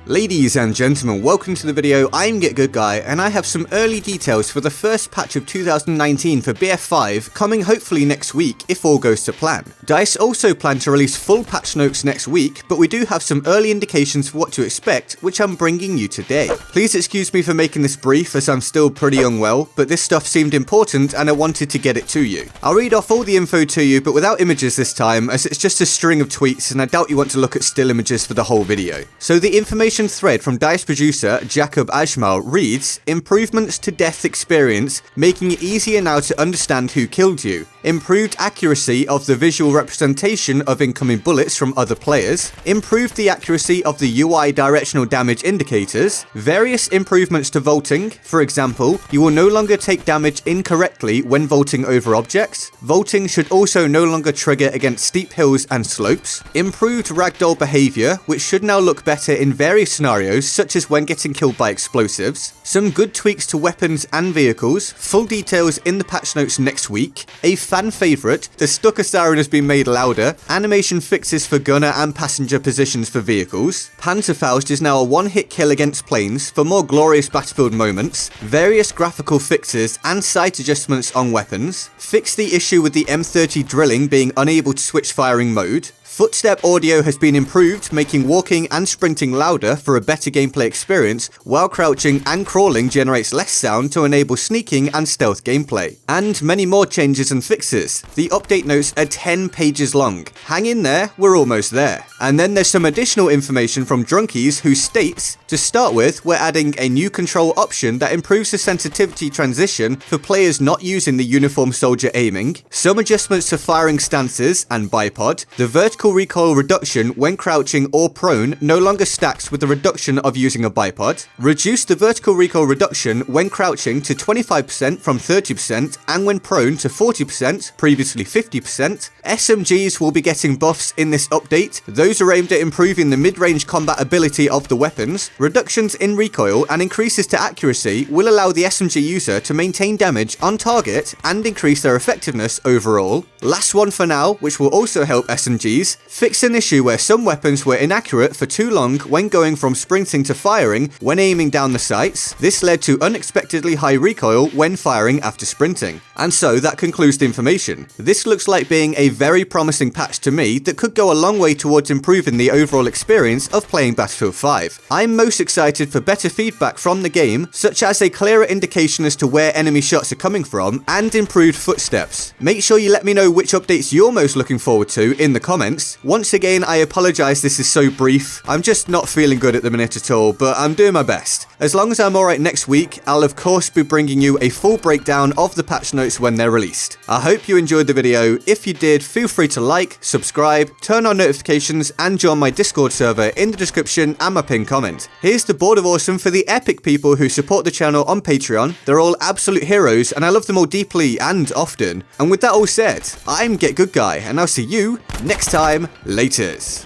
Ladies and gentlemen, welcome to the video. I'm GetGoodGuy, and I have some early details for the first patch of 2019 for BF5 coming hopefully next week if all goes to plan. DICE also plan to release full patch notes next week, but we do have some early indications for what to expect, which I'm bringing you today. Please excuse me for making this brief as I'm still pretty unwell, but this stuff seemed important and I wanted to get it to you. I'll read off all the info to you, but without images this time, as it's just a string of tweets and I doubt you want to look at still images for the whole video. So the information thread from DICE producer Jacob Ajmal reads, "Improvements to death experience, making it easier now to understand who killed you. Improved accuracy of the visual representation of incoming bullets from other players. Improved the accuracy of the UI directional damage indicators. Various improvements to vaulting. For example, you will no longer take damage incorrectly when vaulting over objects. Vaulting should also no longer trigger against steep hills and slopes. Improved ragdoll behavior, which should now look better in various scenarios, such as when getting killed by explosives. Some good tweaks to weapons and vehicles. Full details in the patch notes next week. A fan favorite, the Stucker siren has been made louder. Animation fixes for gunner and passenger positions for vehicles. Panzerfaust is now a one-hit kill against planes for more glorious battlefield moments. Various graphical fixes and sight adjustments on weapons. Fix the issue with the M30 drilling being unable to switch firing mode. Footstep audio has been improved, making walking and sprinting louder for a better gameplay experience, while crouching and crawling generates less sound to enable sneaking and stealth gameplay. And many more changes and fixes. The update notes are 10 pages long. Hang in there, we're almost there. And then there's some additional information from Drunkies who states, to start with, we're adding a new control option that improves the sensitivity transition for players not using the uniform soldier aiming, some adjustments to firing stances and bipod, the vertical recoil reduction when crouching or prone no longer stacks with the reduction of using a bipod, reduce the vertical recoil reduction when crouching to 25% from 30% and when prone to 40%, previously 50%. SMGs will be getting buffs in this update. Those are aimed at improving the mid-range combat ability of the weapons. Reductions in recoil and increases to accuracy will allow the SMG user to maintain damage on target and increase their effectiveness overall. Last one for now, which will also help SMGs, fix an issue where some weapons were inaccurate for too long when going from sprinting to firing when aiming down the sights. This led to unexpectedly high recoil when firing after sprinting. And so that concludes the information. This looks like being a very promising patch to me that could go a long way towards improving the overall experience of playing Battlefield 5. I'm most excited for better feedback from the game, such as a clearer indication as to where enemy shots are coming from and improved footsteps. Make sure you let me know which updates you're most looking forward to in the comments. Once again, I apologise this is so brief. I'm just not feeling good at the minute at all, but I'm doing my best. As long as I'm alright next week, I'll of course be bringing you a full breakdown of the patch notes when they're released. I hope you enjoyed the video. If you did, feel free to like, subscribe, turn on notifications, and join my Discord server in the description and my pinned comment. Here's the board of awesome for the epic people who support the channel on Patreon. They're all absolute heroes, and I love them all deeply and often. And with that all said, I'm GetGoodGuy, and I'll see you next time. Laters.